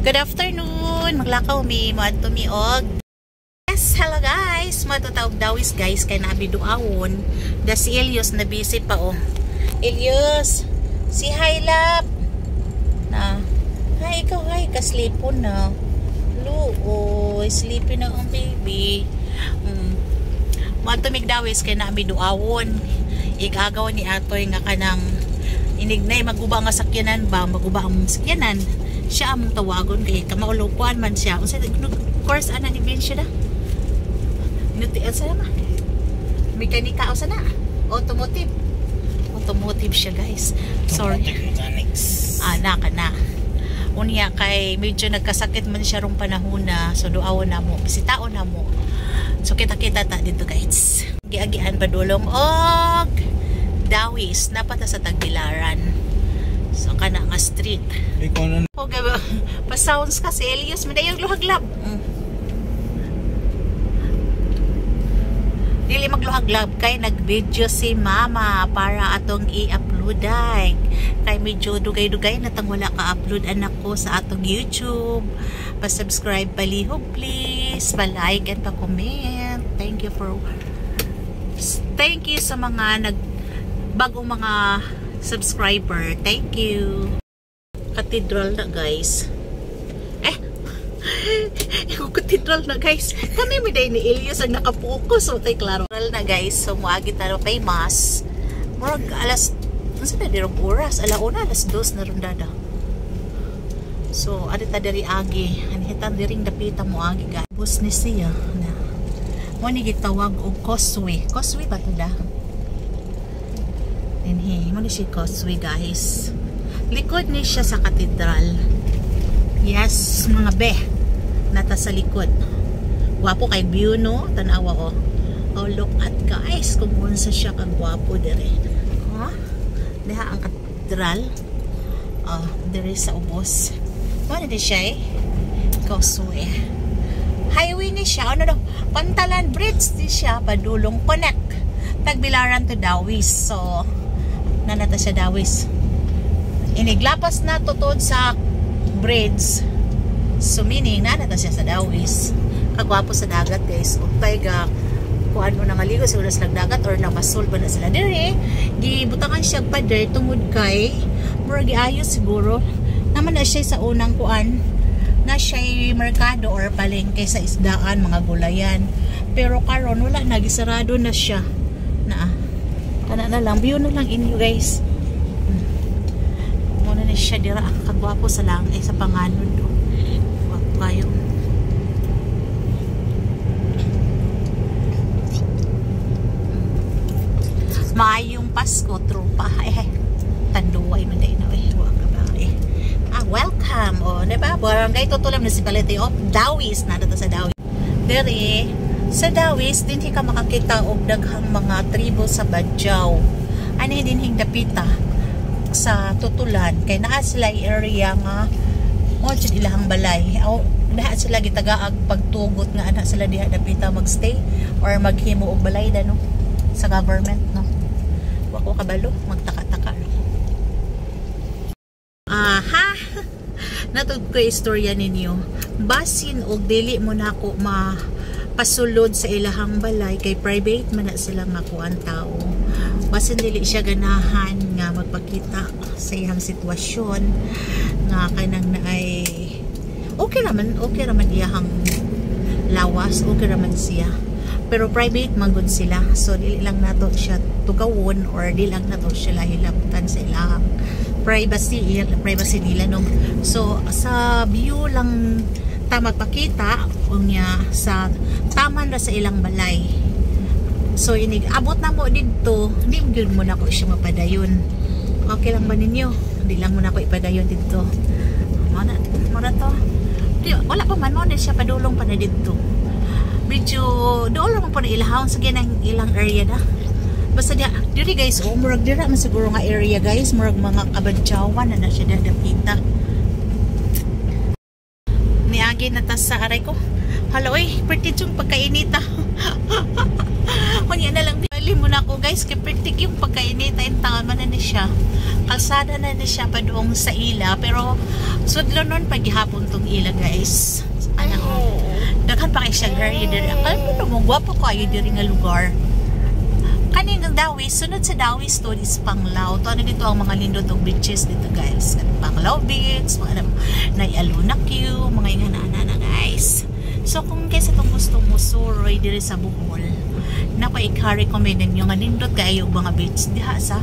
Good afternoon. Maglakaw mi mo adto mi og. Yes, hello guys. Mo to taog dawis guys kay naabi duawon. Da si Elios na busy pa oh. Elios, si hi lap. Na. Hi ikaw hi kaslipon na. Luo, sleepy na ang baby. Mo to mig dawis kay naabi duawon. Igagaw ni atoy nga kanang inignay maguba nga sakyanan ba, maguba ang sakyanan. Siya among tawagon kay kamaulupuan man siya. Unsa course ana ni Vinci da? Nutian sa naman. Mekanika o sana? Automotive. Automotive siya guys. Sorry. Mechanics. Naka na. Unya kay medyo nagkasakit man siya rong panahon na. So duawon na mo. Bisitaon na mo. So kita-kita ta dito guys. Giagian pa dulong og dawis. Napata sa Tagbilaran. So kana nga street. Okay ba? Pa-sounds kasi Elios madayang luhaglab. Dili magluhaglab kay nag-video si mama para atong i-upload ay. Kay medyo dugay-dugay na tang wala ka-upload anak ko sa atong YouTube. Pa-subscribe palihog please, pa-like and pa-comment. Thank you sa mga bagong mga subscriber. Thank you. Cathedral na guys. Cathedral na guys. Kami may day ni Elios ang nakapokus. So tay klaro na guys. So muagi taro kay mas. Murag alas unsa na dirong oras? Alauna alas 2 na rundada. So adita diri agi. Anitan diring dapita mo agi guys. Bus ni siya na. Mo ni gitawag og causeway. Causeway ba to da? Mo ni siya causeway guys. Likod ni siya sa katedral. Yes, mga be. Nata sa likod. Wapo kay view no, tanawa oh. Oh look at guys, kung unsa siya kagwapo dire. Oh, diha ang katedral. Oh, dire sa ubos. Ano di siya eh? Causeway. Highway ni siya. Ano daw? Pantalan Bridge di siya. Padulong connect. Tagbilaran to Dawis. So, nanata siya Dawis. Iniglapas na tutod sa bridge. So meaning nanata siya sa Dawis. Kagwapo sa dagat guys. Untay ga kuan mo nang aligo siguro sa dagat or namasul ba na sila dire. Gibutangan siya pader tungod kay mura giayos siguro. Naman na siya sa unang kuan na siya merkado or palengke sa isdaan, mga gulayan. Pero karon wala na, gisarado na siya. Na kana na lang view na lang inyo guys. Muna na siya dira kagwapo sa lang ay sa panganod do. Wapo kayo. Maayong Pasko tropa tanduay man day na wa ka ba welcome oh diba barangay Tutulam Municipality of Dawis na dito sa Dawis. Dere sa Dawis din ka makakita og daghang mga tribo sa Badyaw. Ani din hing dapita sa Tutulan kay naa sila area nga mo jud ilahang balay o naa sila gitagaag pagtugot nga ana sila diha dapita magstay or maghimo og balay no sa government no. Wako kabalo magtaka-taka no. Aha. Natug ko istorya ninyo. Basin og dili mo nako pasulod sa ilahang balay kay private man na sila makuan tao. Basin dili siya ganahan nga magpakita sa iyang sitwasyon nga kanang naay okay raman iyang lawas, okay raman siya. Pero private man gud sila. So dili lang nato siya tugawon or dili lang nato siya hilabtan sa ilahang privacy nila no. So sa view lang ta magpakita unya sa taman ra sa ilang balay. So inig abot na mo didto, di gyud mo na ko siya mapadayon. Okay lang ba ninyo? Di lang mo na ko ipadayon didto. Mona to. Di wala pa man mo na siya padulong pa na didto. Medyo doon lang po na ilahawon sa ganang ilang area na. Basta diri guys, murag dira man siguro nga area guys, murag mga Kabadyawan na siya dadapita. Niagi na tas sa aray ko. Hello pretty chung pagkainita. Kunya na lang bili mo na ako guys, kay pertik yung pagkainita yung tangan na ni siya. Kalsada na ni siya pa doong sa ila, pero sudlo nun paghihapon tong ila guys. Ano, daghan pa kay siya gari diri. Akala mo gwapo ko ayo diri nga lugar. Kaning Dawis, sunod sa Dawis to is Panglao. To ano dito ang mga lindotong beaches dito guys. Panglao Beach, mga Nayaluna Q, mga ingana na guys. So kung kaysa itong gusto mo suroy diri sa Bohol, naku i-recommend ninyo nga nindot kayo mga beach diha sa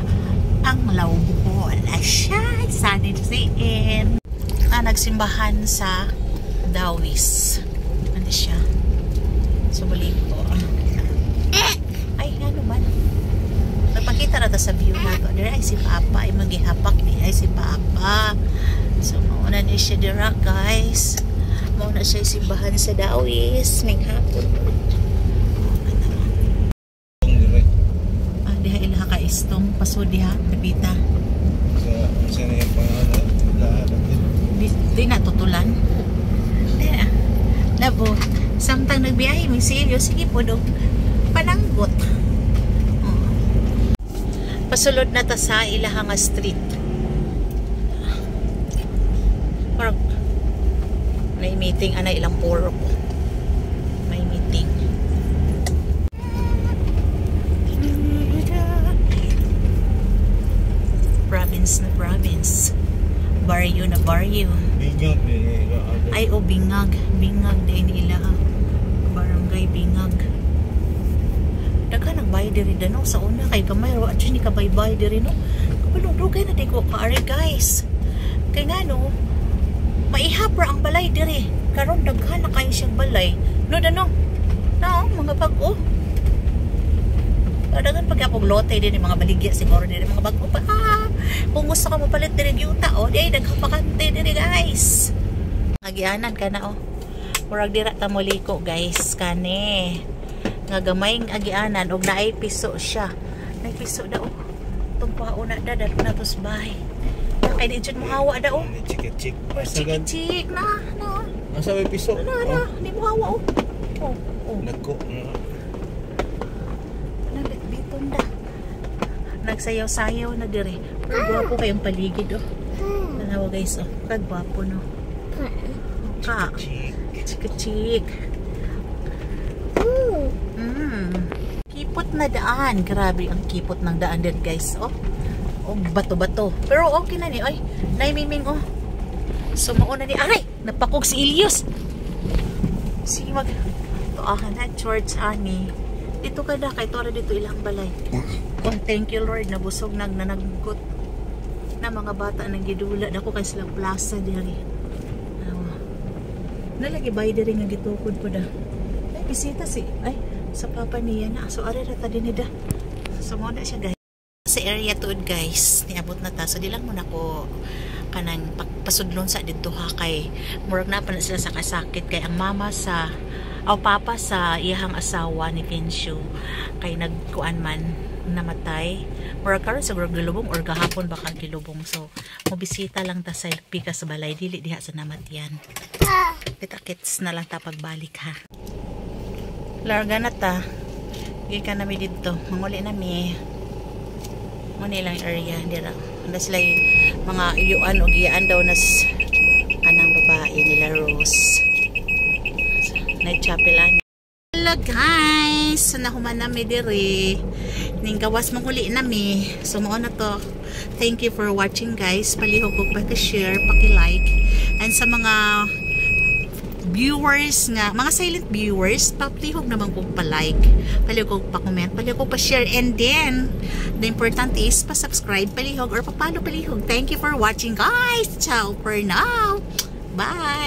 Panglao Bohol. Asya, sunny to see in. Nagsimbahan sa Dawis. Ano siya? So balik ko. Ay, ano man. Nagpakita na ta sa view na to. Dira ay si Papa. Ay maghihapak ni ay si Papa. So mauna ni siya dira guys. Mauna siya simbahan sa Dawis. Ning hapon. Diha ilaha ka istong paso diha. Napita. Sa na yung pangalan. Di na tutulan. Di na. Labo. Samtang nagbiyahe, may silyo. Sige po dong. Pananggot. Pasulod na ta sa Ilahanga Street. Parang may meeting ana ilang puro ko. May meeting. Province na province. Baryo na baryo. Bingag din. Ay o Bingag. Bingag din nila. Barangay Bingag. Daga nagbayad diri dano sa una kay gamay ro at ni kabay-bay diri no. Kapalugay na di ko kaare guys. Kay nga no, maihapra ang balay diri. Karon daghan na kayo siyang balay. No dano. No, mga bag-o. Daghan pagapog lote diri mga baligya siguro diri mga bag-o pa. Kung gusto ka mapalit diri yuta o di ay daghan pa kante diri guys. Agianan ka na o. Murag dira ta mo liko guys kani. Nga gamayng agianan og naay piso siya. Nay piso daw. Tungpao na dadat na tos bahay. Kay di jud mo hawa daw. Chik-chik. Chik-chik na. Asa may piso? Na. Di mo hawa oh. Oh. Nagko. Dito na. Nagsayaw-sayaw na dire. Pero gwapo kayong paligid oh. Nanawa guys oh. Kagwapo no. Ka. Chik-chik. Kipot na daan. Grabe ang kipot ng daan din guys. Oh, bato-bato. Pero okay na ni. Ay, naimiming oh. So mauna ni. Aray! Napakog si Ilyos. Sige mag. Tuahan na. George Ani. Dito ka na. Kay Tora dito ilang balay. Oh, thank you Lord. Nabusog nananagot na mga bata nang gidula. Ako kay silang plaza diri. Nalagi bay diri nga gitukod po da. Ay, bisita si. Ay, sa papa niya na. So, ari rata din nida. So, muna siya guys. Sa area tuod guys, niabot na ta. So, di lang muna ko kanang pasudlon sa dito ha kay murag na pa na sila sa kasakit kay ang mama sa papa sa iyahang asawa ni Kenshu kay nagkuan man namatay. Murag karon sa gilubong or gahapon baka gilubong. So, mobisita lang ta sa pikas sa balay dili diha sa namatyan. Kita-kits na lang ta pagbalik ha. Larga na ta. Gikan nami dito. Manguli nami. Muna lang area. Dira. Handa sila yung mga iyuan o giyaan daw nas anang babae nila Rose. Nag-chapelan. Hello guys. So nahuman nami diri. Ning gawas manguli nami. So mao na to. Thank you for watching guys. Palihog ko paki-share, paki-like. And sa mga viewers nga, mga silent viewers, palihog naman kong pa-like, palihog kong pa-comment, palihog kong pa-share, and then the important is pa-subscribe, palihog, or pa-follow palihog. Thank you for watching guys. Ciao for now. Bye.